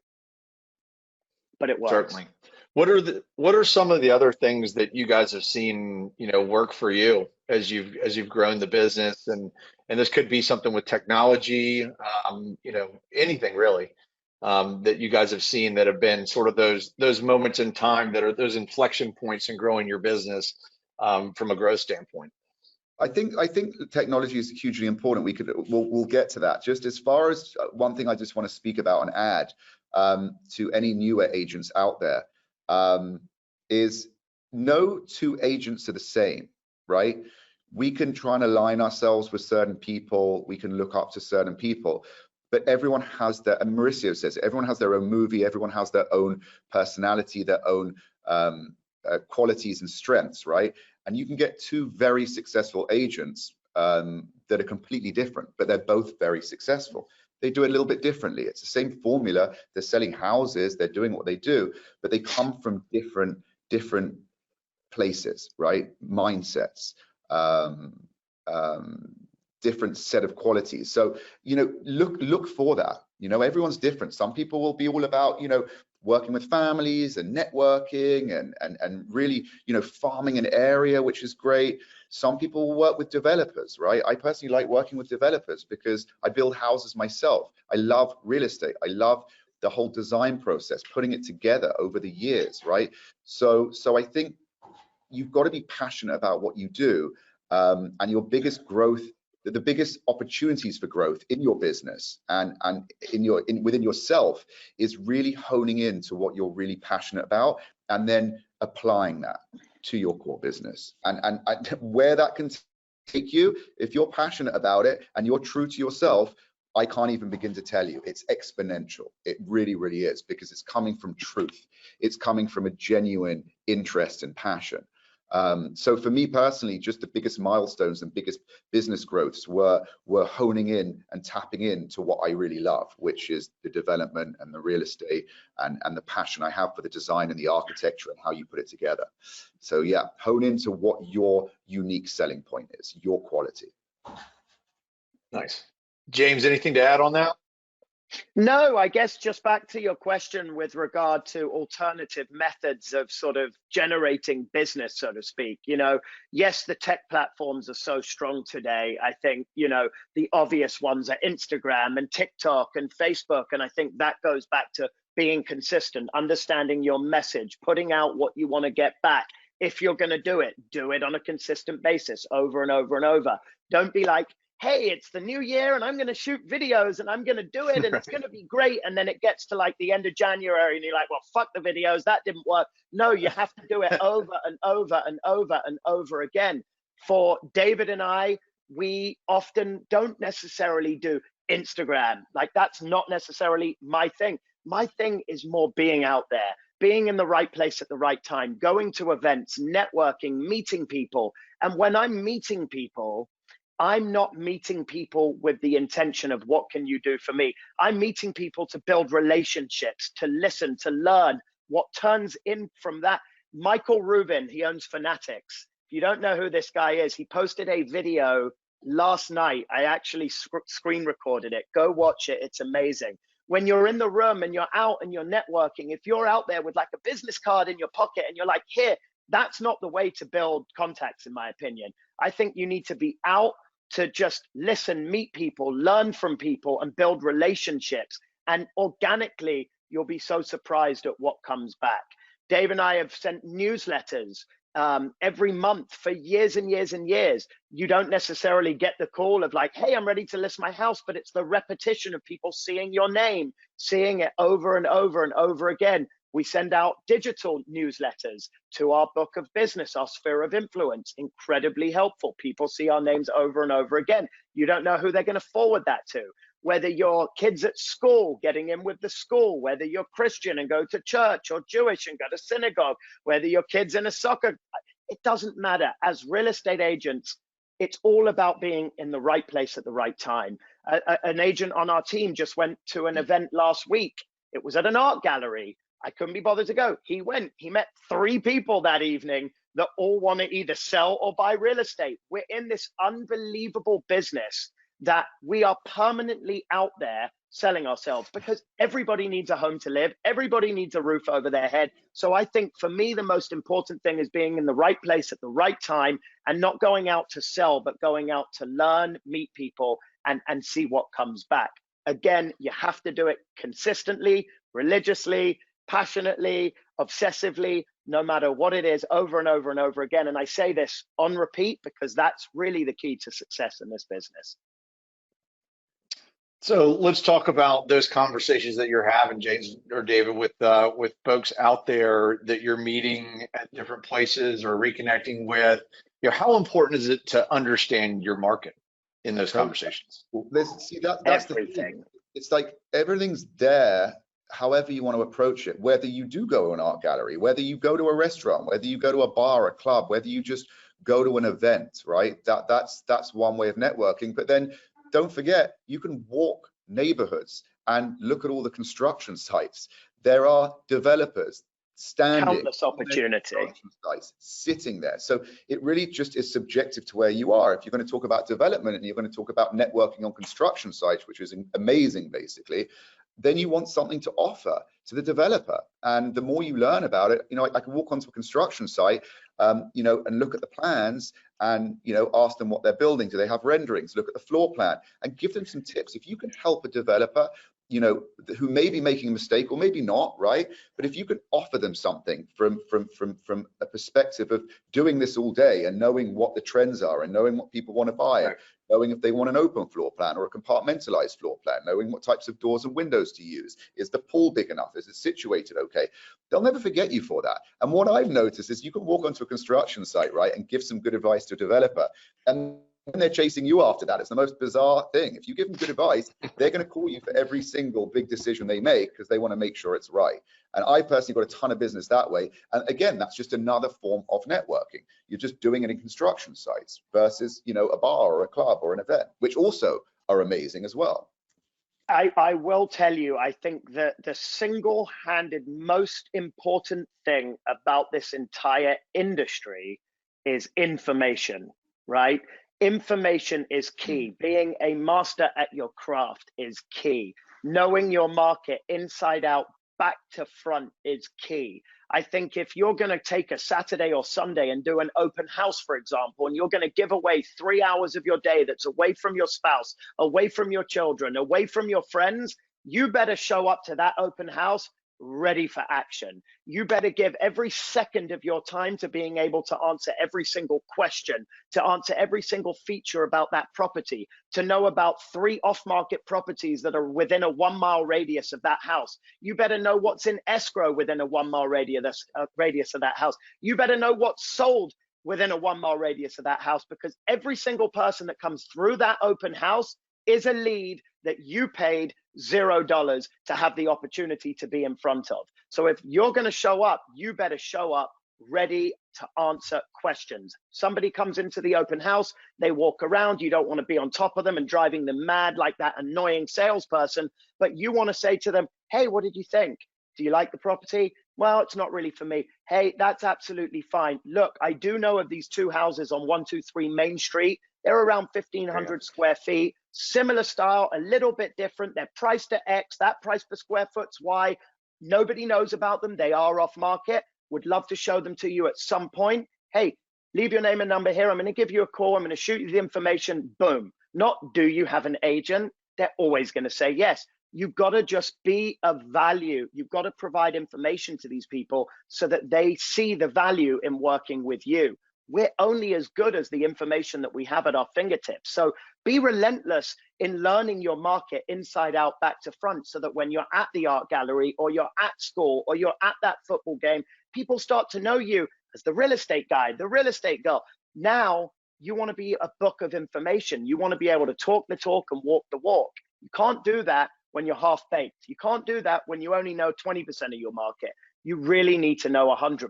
But it works. Certainly. What are some of the other things that you guys have seen, work for you as you've grown the business, and this could be something with technology, anything really, that you guys have seen that have been sort of those moments in time that are those inflection points in growing your business, from a growth standpoint. I think technology is hugely important. We'll get to that. Just as far as one thing I just want to speak about and add to any newer agents out there, is no two agents are the same, right? We can try and align ourselves with certain people. We can look up to certain people, but everyone has their, and Mauricio says, everyone has their own movie. Everyone has their own personality, their own qualities and strengths, right? And you can get two very successful agents that are completely different, but they're both very successful. They do it a little bit differently. It's the same formula. They're selling houses. They're doing what they do, but they come from different places, right? Mindsets, different set of qualities. So, look for that. Everyone's different. Some people will be all about, working with families and networking and really, farming an area, which is great. Some people will work with developers, right? I personally like working with developers because I build houses myself. I love real estate. I love the whole design process, putting it together over the years, right? So I think you've got to be passionate about what you do, and your biggest growth, the biggest opportunities for growth in your business and within yourself is really honing in to what you're really passionate about and then applying that to your core business. And where that can take you, if you're passionate about it and you're true to yourself, I can't even begin to tell you. It's exponential. It really, really is, because it's coming from truth. It's coming from a genuine interest and passion. So for me personally, just the biggest milestones and biggest business growths were honing in and tapping into what I really love, which is the development and the real estate and the passion I have for the design and the architecture and how you put it together. So yeah, hone into what your unique selling point is, your quality. Nice. James, anything to add on that? No, I guess just back to your question with regard to alternative methods of sort of generating business, so to speak. Yes, the tech platforms are so strong today. I think, the obvious ones are Instagram and TikTok and Facebook. And I think that goes back to being consistent, understanding your message, putting out what you want to get back, If you're going to do it on a consistent basis over and over and over. Don't be like, hey, it's the new year and I'm going to shoot videos and I'm going to do it and it's going to be great. And then it gets to like the end of January and you're like, well, fuck the videos. That didn't work. No, you have to do it over and over and over and over again. For David and I, we often don't necessarily do Instagram. Like, that's not necessarily my thing. My thing is more being out there, being in the right place at the right time, going to events, networking, meeting people. And when I'm meeting people, I'm not meeting people with the intention of what can you do for me. I'm meeting people to build relationships, to listen, to learn what turns in from that. Michael Rubin, he owns Fanatics. If you don't know who this guy is, he posted a video last night. I actually screen recorded it. Go watch it. It's amazing. When you're in the room and you're out and you're networking, if you're out there with like a business card in your pocket and you're like, here, that's not the way to build contacts, in my opinion. I think you need to be out to just listen, meet people, learn from people, and build relationships. And organically, you'll be so surprised at what comes back. Dave and I have sent newsletters every month for years and years and years. You don't necessarily get the call of like, hey, I'm ready to list my house, but it's the repetition of people seeing your name, seeing it over and over and over again. We send out digital newsletters to our book of business, our sphere of influence. Incredibly helpful. People see our names over and over again. You don't know who they're going to forward that to. Whether your kids at school, getting in with the school, whether you're Christian and go to church, or Jewish and go to synagogue, whether your kid's in a soccer, it doesn't matter. As real estate agents, it's all about being in the right place at the right time. An agent on our team just went to an event last week. It was at an art gallery. I couldn't be bothered to go. He went, he met 3 people that evening that all want to either sell or buy real estate. We're in this unbelievable business that we are permanently out there selling ourselves because everybody needs a home to live. Everybody needs a roof over their head. So I think for me, the most important thing is being in the right place at the right time and not going out to sell, but going out to learn, meet people, and see what comes back. Again, you have to do it consistently, religiously, passionately, obsessively, no matter what it is, over and over and over again. And I say this on repeat because that's really the key to success in this business. So let's talk about those conversations that you're having, James or David, with folks out there that you're meeting at different places or reconnecting with. You know, how important is it to understand your market in those conversations? Well, that's everything. The thing. It's like everything's there. However you want to approach it, whether you do go to an art gallery, whether you go to a restaurant, whether you go to a bar, a club, whether you just go to an event, right? That's one way of networking. But then don't forget, you can walk neighborhoods and look at all the construction sites. There are developers standing, countless opportunity, sites sitting there. So it really just is subjective to where you are. If you're going to talk about development and you're going to talk about networking on construction sites, which is amazing, basically, then you want something to offer to the developer. And the more you learn about it, you know, I can walk onto a construction site, you know, and look at the plans and, you know, ask them what they're building. Do they have renderings? Look at the floor plan and give them some tips. If you can help a developer, you know, who may be making a mistake or maybe not, right? But if you can offer them something from a perspective of doing this all day and knowing what the trends are and knowing what people want to buy, right, knowing if they want an open floor plan or a compartmentalized floor plan, knowing what types of doors and windows to use. Is the pool big enough? Is it situated okay? They'll never forget you for that. And what I've noticed is you can walk onto a construction site, right, and give some good advice to a developer, and they're chasing you after that. It's the most bizarre thing. If you give them good advice, they're going to call you for every single big decision they make because they want to make sure it's right. And I personally got a ton of business that way. And again, that's just another form of networking. You're just doing it in construction sites versus, you know, a bar or a club or an event, which also are amazing as well. I will tell you, I think that the single-handed most important thing about this entire industry is information, right? Information is key. Being a master at your craft is key. Knowing your market inside out, back to front is key. I think if you're going to take a Saturday or Sunday and do an open house, for example, and you're going to give away 3 hours of your day that's away from your spouse, away from your children, away from your friends, you better show up to that open house ready for action. You better give every second of your time to being able to answer every single question, to answer every single feature about that property, to know about 3 off-market properties that are within a 1-mile radius of that house. You better know what's in escrow within a 1-mile radius of that house. You better know what's sold within a 1-mile radius of that house, because every single person that comes through that open house is a lead that you paid $0 to have the opportunity to be in front of. So if you're going to show up, you better show up ready to answer questions. Somebody comes into the open house, they walk around, you don't want to be on top of them and driving them mad like that annoying salesperson, but you want to say to them, hey, what did you think? Do you like the property? Well, it's not really for me. Hey, that's absolutely fine. Look, I do know of these 2 houses on 123 Main Street. They're around 1,500 square feet, similar style, a little bit different. They're priced at X, that price per square foot's Y. Nobody knows about them. They are off market. Would love to show them to you at some point. Hey, leave your name and number here. I'm going to give you a call. I'm going to shoot you the information. Boom. Not do you have an agent? They're always going to say yes. You've got to just be of value. You've got to provide information to these people so that they see the value in working with you. We're only as good as the information that we have at our fingertips. So be relentless in learning your market inside out, back to front, so that when you're at the art gallery or you're at school or you're at that football game, people start to know you as the real estate guy, the real estate girl. Now you want to be a book of information. You want to be able to talk the talk and walk the walk. You can't do that when you're half baked. You can't do that when you only know 20% of your market. You really need to know 100%.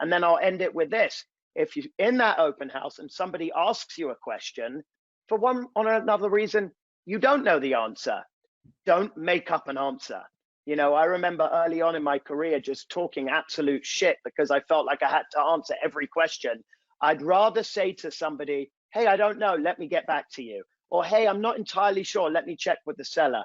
And then I'll end it with this. If you're in that open house and somebody asks you a question, for one or another reason, you don't know the answer, don't make up an answer. You know, I remember early on in my career just talking absolute shit because I felt like I had to answer every question. I'd rather say to somebody, hey, I don't know, let me get back to you. Or, hey, I'm not entirely sure, let me check with the seller.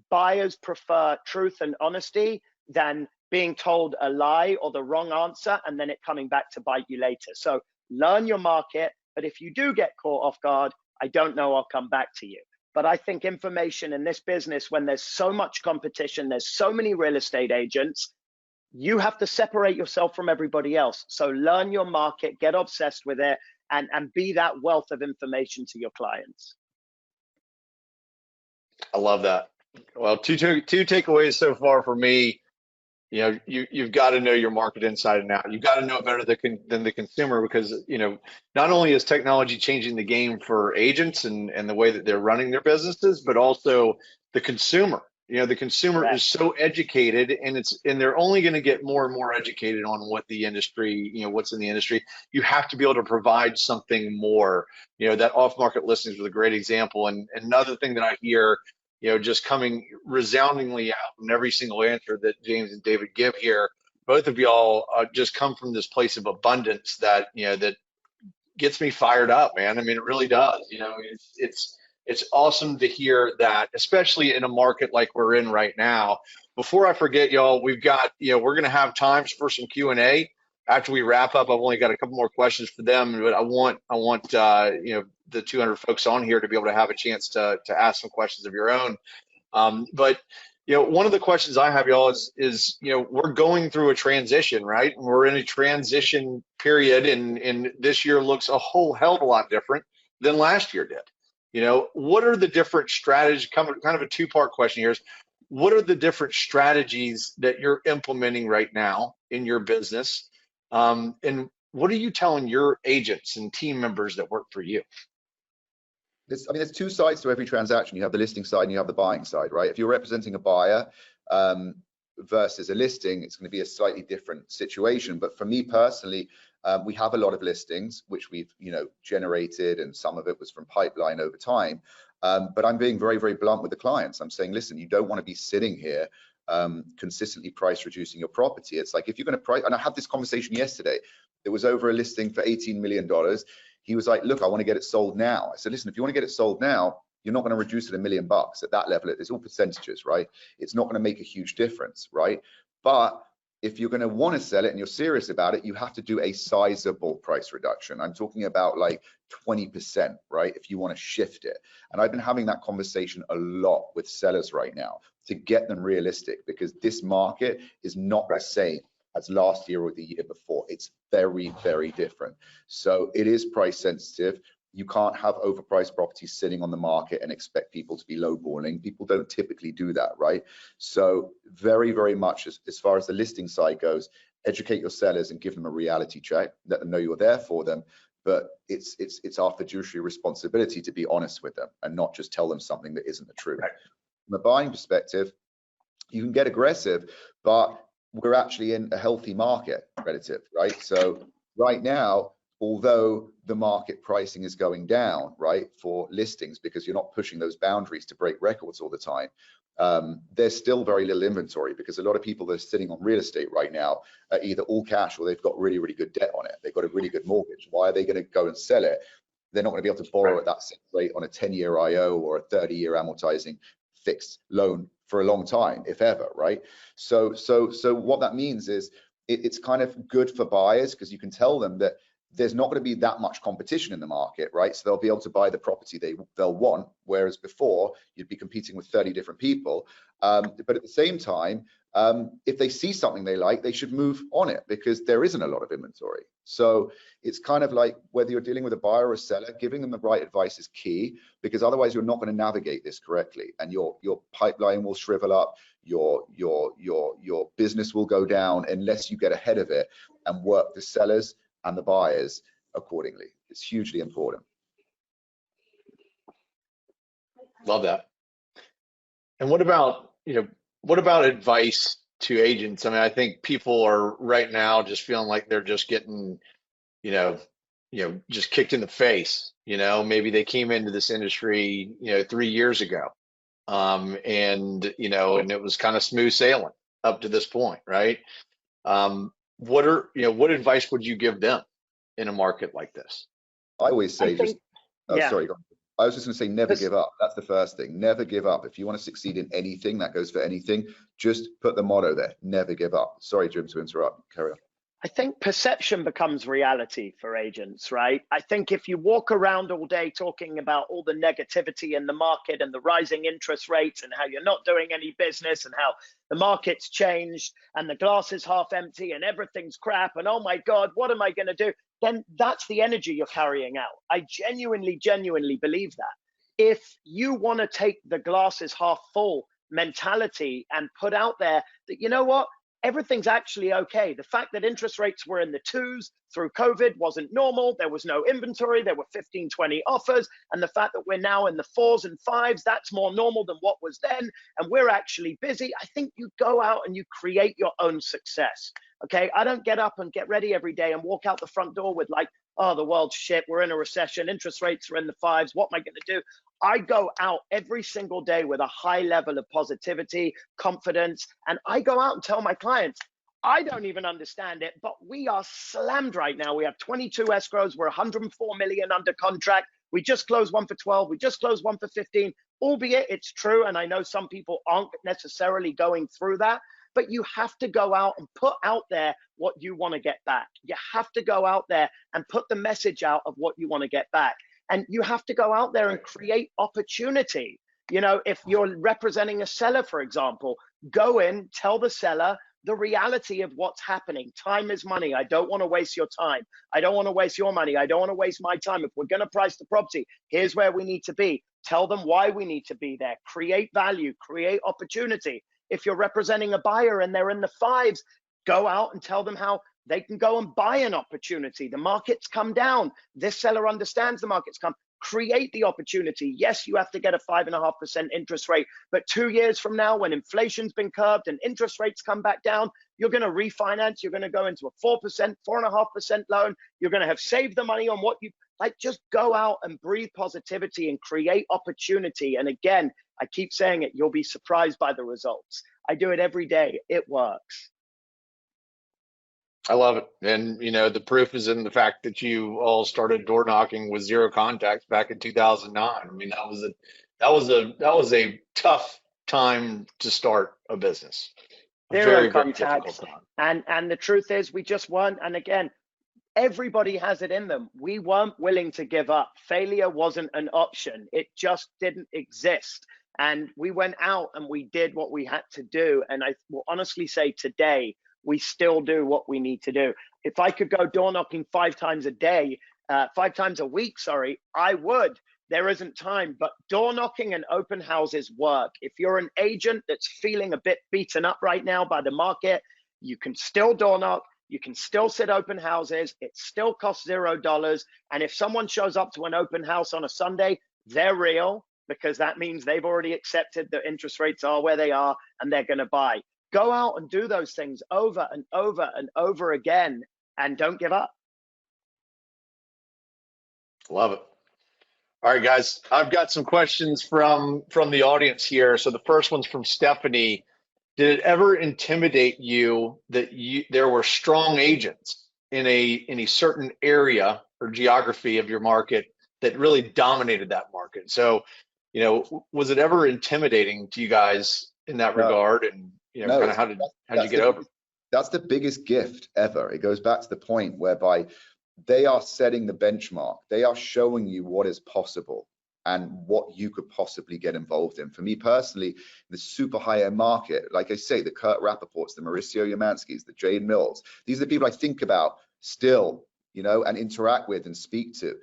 Buyers prefer truth and honesty than being told a lie or the wrong answer and then it coming back to bite you later. So learn your market, but if you do get caught off guard, I don't know, I'll come back to you. But I think information in this business, when there's so much competition, there's so many real estate agents, you have to separate yourself from everybody else. So learn your market, get obsessed with it, and be that wealth of information to your clients. I love that. Well, two takeaways so far for me. You know, you've got to know your market inside and out. You've got to know it better than the consumer, because, you know, not only is technology changing the game for agents and the way that they're running their businesses, but also the consumer. You know, the consumer is so educated, and they're only going to get more and more educated on what the industry, you know, what's in the industry. You have to be able to provide something more. You know, that off-market listings was a great example. And another thing that I hear, you know, just coming resoundingly out in every single answer that James and David give here, both of y'all just come from this place of abundance that, you know, that gets me fired up, man. I mean, it really does. You know, it's awesome to hear that, especially in a market like we're in right now. Before I forget, y'all, we've got, you know, we're going to have times for some Q&A after we wrap up. I've only got a couple more questions for them, but I want you know, the 200 folks on here to be able to have a chance to ask some questions of your own. But, you know, one of the questions I have, y'all, is, you know, we're going through a transition, right? And we're in a transition period, and this year looks a whole hell of a lot different than last year did. You know, what are the different strategies? Kind of a two-part question here is, what are the different strategies that you're implementing right now in your business? And what are you telling your agents and team members that work for you? There's 2 sides to every transaction. You have the listing side and you have the buying side, right? If you're representing a buyer versus a listing, it's going to be a slightly different situation. But for me personally, we have a lot of listings which we've, you know, generated, and some of it was from pipeline over time. But I'm being very, very blunt with the clients. I'm saying, listen, you don't want to be sitting here consistently price reducing your property. It's like, if you're going to price, and I had this conversation yesterday, there was over a listing for $18 million. He was like, look, I want to get it sold now. I said, listen, if you want to get it sold now, you're not going to reduce it $1 million at that level. It's all percentages, right? It's not going to make a huge difference, right? But if you're going to want to sell it and you're serious about it, you have to do a sizable price reduction. I'm talking about like 20%, right? If you want to shift it. And I've been having that conversation a lot with sellers right now to get them realistic, because this market is not the same as last year or the year before. It's very, very different. So it is price sensitive. You can't have overpriced properties sitting on the market and expect people to be lowballing. People don't typically do that, right? So very, very much as far as the listing side goes, educate your sellers and give them a reality check. Let them know you're there for them. But it's our fiduciary responsibility to be honest with them and not just tell them something that isn't the truth. Right. From a buying perspective, you can get aggressive, but we're actually in a healthy market relative, right? So right now, although the market pricing is going down, right, for listings, because you're not pushing those boundaries to break records all the time, there's still very little inventory, because a lot of people that are sitting on real estate right now are either all cash or they've got really, really good debt on it. They've got a really good mortgage. Why are they going to go and sell it? They're not going to be able to borrow at that same rate on a 10-year IO or a 30-year amortizing fixed loan for a long time, if ever, right? So what that means is it's kind of good for buyers, because you can tell them that there's not going to be that much competition in the market, right? So they'll be able to buy the property they'll want, whereas before you'd be competing with 30 different people. But at the same time, if they see something they like, they should move on it, because there isn't a lot of inventory. So it's kind of like whether you're dealing with a buyer or a seller, giving them the right advice is key, because otherwise you're not going to navigate this correctly, and your pipeline will shrivel up, your business will go down unless you get ahead of it and work the sellers and the buyers accordingly. It's hugely important. Love that. And what about, what about advice to agents? I mean, I think people are right now just feeling like they're just getting, just kicked in the face. Maybe they came into this industry, 3 years ago. And it was kind of smooth sailing up to this point, right? What advice would you give them in a market like this? I always say sorry, go on. I was just going to say, never give up. That's the first thing. Never give up. If you want to succeed in anything, that goes for anything, just put the motto there, never give up. Sorry, Jim, to interrupt. Carry on. I think perception becomes reality for agents, right? I think if you walk around all day talking about all the negativity in the market and the rising interest rates and how you're not doing any business and how the market's changed and the glass is half empty and everything's crap and oh my God, what am I going to do? Then that's the energy you're carrying out. I genuinely believe that. If you want to take the glass is half full mentality and put out there that, you know what? Everything's actually okay. The fact that interest rates were in the 2s through COVID wasn't normal. There was no inventory. There were 15, 20 offers. And the fact that we're now in the 4s and 5s, that's more normal than what was then. And we're actually busy. I think you go out and you create your own success. Okay. I don't get up and get ready every day and walk out the front door with like, oh, the world's shit. We're in a recession. Interest rates are in the 5s. What am I going to do? I go out every single day with a high level of positivity, confidence, and I go out and tell my clients, I don't even understand it, but we are slammed right now. We have 22 escrows. We're 104 million under contract. We just closed one for 12. We just closed one for 15, albeit it's true. And I know some people aren't necessarily going through that, but you have to go out and put out there what you want to get back. You have to go out there and put the message out of what you want to get back. And you have to go out there and create opportunity. If you're representing a seller, for example, go in, tell the seller the reality of what's happening. Time is money. I don't want to waste your time. I don't want to waste your money. I don't want to waste my time. If we're going to price the property, here's where we need to be. Tell them why we need to be there. Create value, create opportunity. If you're representing a buyer and they're in the 5s, go out and tell them how they can go and buy an opportunity. The market's come down. This seller understands the market's come. Create the opportunity. Yes, you have to get a 5.5% interest rate, but 2 years from now, when inflation's been curbed and interest rates come back down, you're going to refinance. You're going to go into a 4%, 4.5% loan. You're going to have saved the money on what you like. Just go out and breathe positivity and create opportunity. And again, I keep saying it, you'll be surprised by the results. I do it every day. It works. I love it. And, the proof is in the fact that you all started door knocking with 0 contacts back in 2009. I mean, that was a tough time to start a business. Zero very difficult contacts. time. And the truth is, we just weren't. And again, everybody has it in them. We weren't willing to give up. Failure wasn't an option. It just didn't exist. And we went out and we did what we had to do. And I will honestly say today, we still do what we need to do. If I could go door knocking 5 times a day, 5 times a week, sorry, I would. There isn't time, but door knocking and open houses work. If you're an agent that's feeling a bit beaten up right now by the market, you can still door knock. You can still sit open houses. It still costs $0. And if someone shows up to an open house on a Sunday, they're real, because that means they've already accepted that interest rates are where they are and they're going to buy. Go out and do those things over and over and over again, and don't give up. Love it. All right, guys, I've got some questions from the audience here. So the first one's from Stephanie. Did it ever intimidate you that there were strong agents in a certain area or geography of your market that really dominated that market? So, was it ever intimidating to you guys in that regard? And kind of how did you get over? That's the biggest gift ever. It goes back to the point whereby they are setting the benchmark. They are showing you what is possible and what you could possibly get involved in. For me personally, the super high-end market, like I say, the Kurt Rappaports, the Mauricio Yamanskis, the Jane Mills, these are the people I think about still, and interact with and speak to.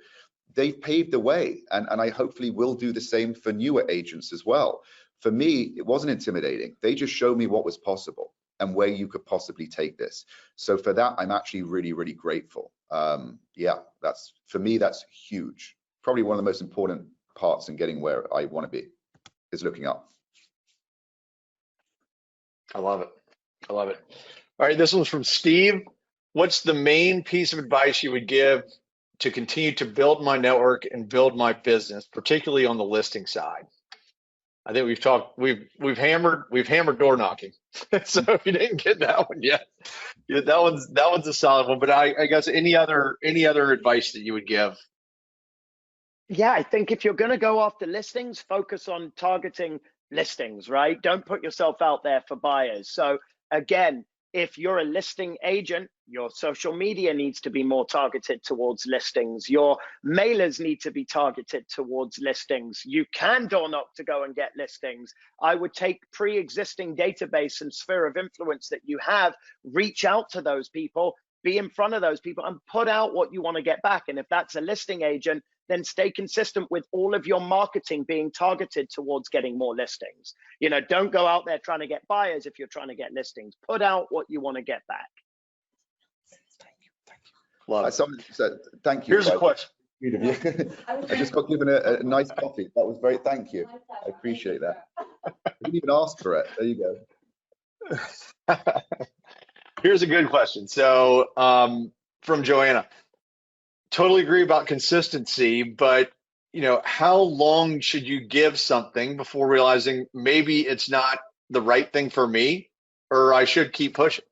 They've paved the way, and I hopefully will do the same for newer agents as well. For me, it wasn't intimidating. They just showed me what was possible and where you could possibly take this. So for that, I'm actually really, really grateful. That's, for me, that's huge. Probably one of the most important parts in getting where I want to be is looking up. I love it. I love it. All right, this one's from Steve. What's the main piece of advice you would give to continue to build my network and build my business, particularly on the listing side? I think we've hammered door knocking. So if you didn't get that one yet, that one's a solid one. But I guess any other advice that you would give? Yeah, I think if you're going to go after listings, focus on targeting listings, right? Don't put yourself out there for buyers. So again, if you're a listing agent, your social media needs to be more targeted towards listings. Your mailers need to be targeted towards listings. You can door knock to go and get listings. I would take pre-existing database and sphere of influence that you have, reach out to those people, be in front of those people and put out what you want to get back. And if that's a listing agent, then stay consistent with all of your marketing being targeted towards getting more listings. Don't go out there trying to get buyers if you're trying to get listings. Put out what you want to get back. Thank you. Love it. Thank you. Here's a question. I just got given a nice coffee. That was very, thank you. I appreciate that. I didn't even ask for it. There you go. Here's a good question. So from Joanna. Totally agree about consistency, but how long should you give something before realizing maybe it's not the right thing for me, or I should keep pushing?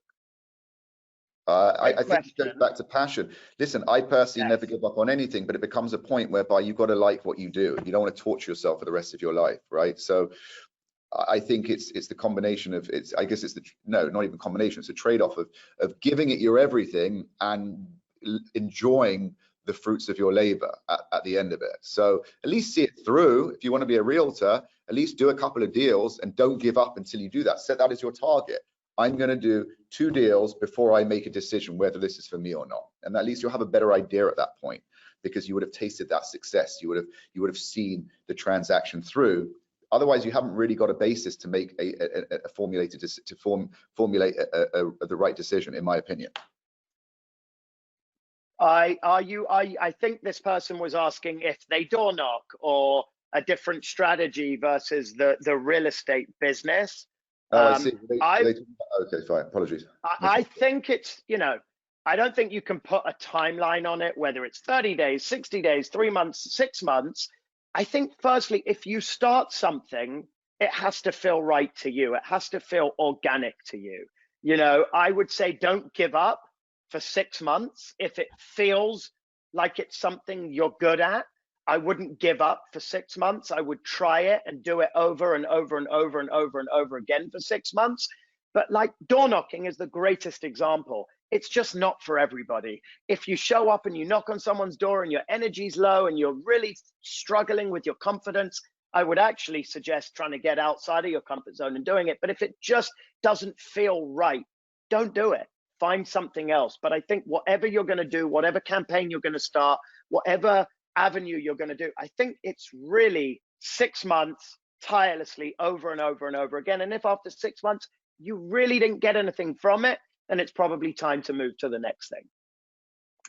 I think it goes back to passion. Listen, I personally never give up on anything, but it becomes a point whereby you've got to like what you do. You don't want to torture yourself for the rest of your life, right? So I think it's the combination of not even combination. It's a trade-off of giving it your everything and enjoying the fruits of your labor at the end of it. So at least see it through. If you want to be a realtor, at least do a couple of deals and don't give up until you do that. Set that as your target. I'm going to do 2 deals before I make a decision whether this is for me or not. And at least you'll have a better idea at that point, because you would have tasted that success. You would have seen the transaction through. Otherwise, you haven't really got a basis to make a formulate the right decision, in my opinion. I think this person was asking if they door knock or a different strategy versus the real estate business. I see. Okay, fine. Apologies. I think it's, I don't think you can put a timeline on it, whether it's 30 days, 60 days, 3 months, 6 months. I think firstly, if you start something, it has to feel right to you. It has to feel organic to you. I would say don't give up for 6 months. If it feels like it's something you're good at, I wouldn't give up for 6 months. I would try it and do it over and over and over and over and over again for 6 months. But like door knocking is the greatest example. It's just not for everybody. If you show up and you knock on someone's door and your energy's low and you're really struggling with your confidence, I would actually suggest trying to get outside of your comfort zone and doing it. But if it just doesn't feel right, don't do it. Find something else. But I think whatever you're going to do, whatever campaign you're going to start, whatever avenue you're going to do, I think it's really 6 months tirelessly over and over and over again. And if after 6 months you really didn't get anything from it, then it's probably time to move to the next thing.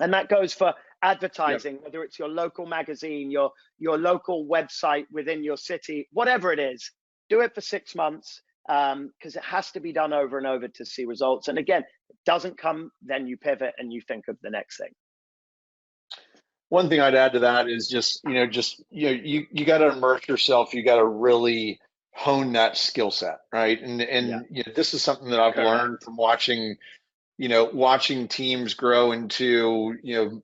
And that goes for advertising, yep. Whether it's your local magazine, your local website within your city, whatever it is, do it for 6 months, because it has to be done over and over to see results. And again, it doesn't come, then you pivot and you think of the next thing. One thing I'd add to that is you got to immerse yourself. You got to really hone that skill set, right? And this is something that I've learned from watching teams grow into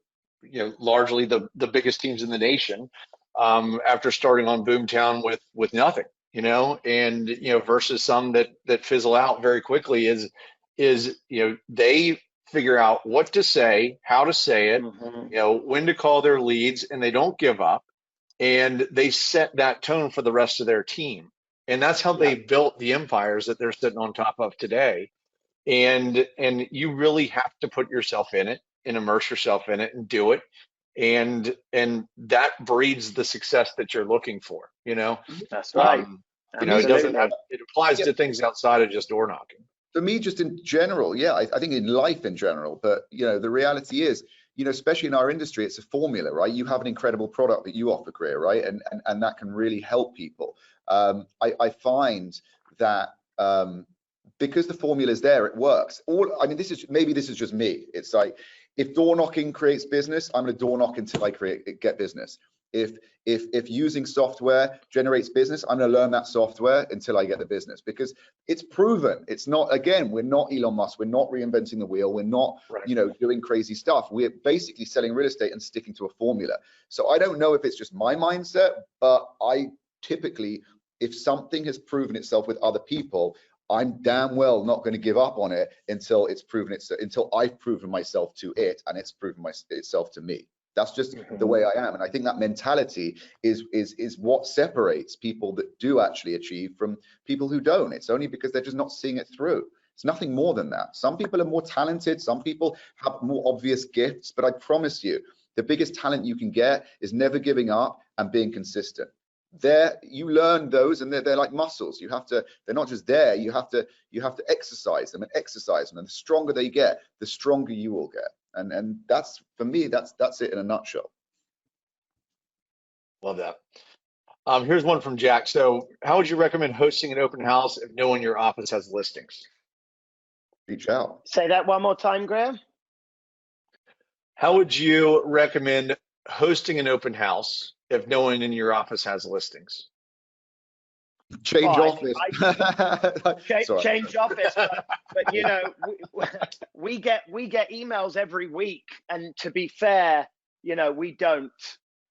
largely the biggest teams in the nation, after starting on Boomtown with nothing, and versus some that fizzle out very quickly is they figure out what to say, how to say it, when to call their leads, and they don't give up, and they set that tone for the rest of their team. And that's how they built the empires that they're sitting on top of today. And you really have to put yourself in it and immerse yourself in it and do it. And that breeds the success that you're looking for, That's right. It applies to things outside of just door knocking. For me, just in general, I think in life in general, but the reality is, especially in our industry, it's a formula, right? You have an incredible product that you offer, Grier, right? And that can really help people. I find that because the formula is there, it works. This is just me. It's like, if door knocking creates business, I'm going to door knock until I get business. If using software generates business, I'm going to learn that software until I get the business, because it's proven. It's not, again, we're not Elon Musk. We're not reinventing the wheel. We're not, doing crazy stuff. We're basically selling real estate and sticking to a formula. So I don't know if it's just my mindset, but I typically, if something has proven itself with other people, I'm damn well not going to give up on it until until I've proven myself to it and it's proven itself to me. That's just the way I am. And I think that mentality is what separates people that do actually achieve from people who don't. It's only because they're just not seeing it through. It's nothing more than that. Some people are more talented. Some people have more obvious gifts, but I promise you, the biggest talent you can get is never giving up and being consistent. You learn those, and they're like muscles. They're not just there. You have to exercise them, and the stronger they get, the stronger you will get. And that's, for me, that's it in a nutshell. Love that. Here's one from Jack. So how would you recommend hosting an open house if no one in your office has listings? Reach out. Say that one more time, Graham. How would you recommend hosting an open house if no one in your office has listings? Change office. Change office. But we get emails every week, and to be fair, we don't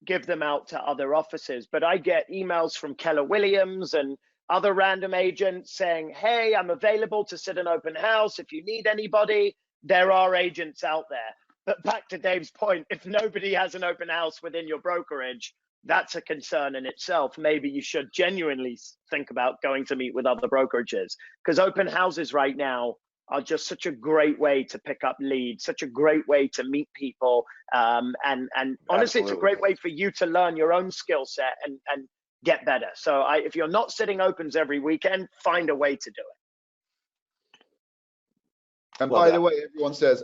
give them out to other offices. But I get emails from Keller Williams and other random agents saying, "Hey, I'm available to sit an open house. If you need anybody, there are agents out there." But back to Dave's point, if nobody has an open house within your brokerage, that's a concern in itself. Maybe you should genuinely think about going to meet with other brokerages, because open houses right now are just such a great way to pick up leads, such a great way to meet people. And honestly, It's a great way for you to learn your own skill set and get better. So if you're not sitting opens every weekend, find a way to do it. And by the way, everyone says,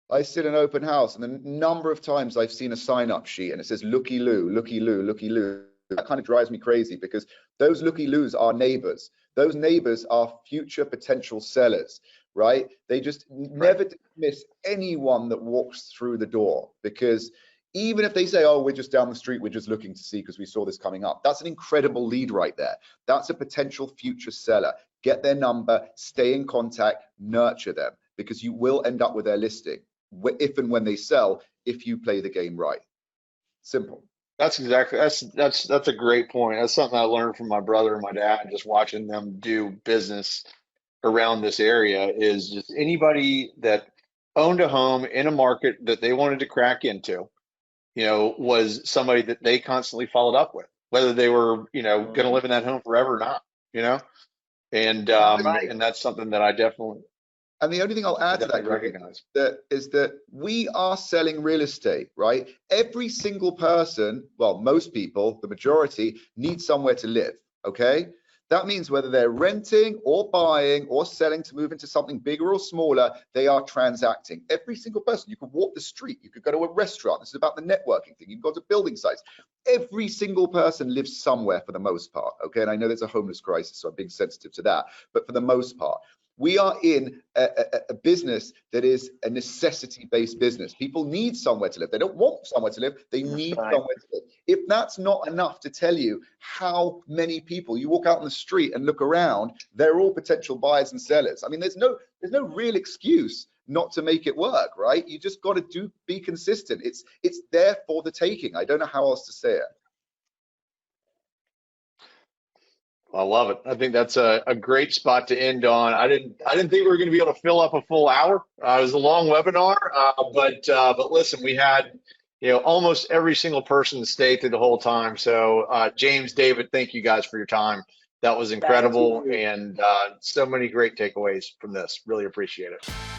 I sit in an open house, and the number of times I've seen a sign-up sheet and it says looky loo, looky loo, looky loo. That kind of drives me crazy, because those looky loos are neighbors. Those neighbors are future potential sellers, right? They just never dismiss anyone that walks through the door, because even if they say, "Oh, we're just down the street, we're just looking to see because we saw this coming up," that's an incredible lead right there. That's a potential future seller. Get their number, stay in contact, nurture them, because you will end up with their listing if and when they sell, if you play the game right. Simple. That's a great point. That's something I learned from my brother and my dad, just watching them do business around this area is just anybody that owned a home in a market that they wanted to crack into, was somebody that they constantly followed up with, whether they were, going to live in that home forever or not, and Right. and that's something that I definitely And the only thing I'll add to that, Grier, recognize. is that we are selling real estate, right? Every single person, well, most people, the majority, need somewhere to live, okay? That means whether they're renting or buying or selling to move into something bigger or smaller, they are transacting. Every single person. You could walk the street, you could go to a restaurant. This is about the networking thing. You can go to building sites. Every single person lives somewhere for the most part, okay? And I know there's a homeless crisis, so I'm being sensitive to that. But for the most part, we are in a business that is a necessity-based business. People need somewhere to live. They don't want somewhere to live. They need Right. somewhere to live. If that's not enough to tell you how many people, you walk out on the street and look around, they're all potential buyers and sellers. I mean, there's no real excuse not to make it work, right? You just got to be consistent. It's there for the taking. I don't know how else to say it. I love it. I think that's a great spot to end on. I didn't think we were going to be able to fill up a full hour. It was a long webinar, but listen, we had almost every single person stay through the whole time. So James, David, thank you guys for your time. That was Thank incredible, you. and so many great takeaways from this. Really appreciate it.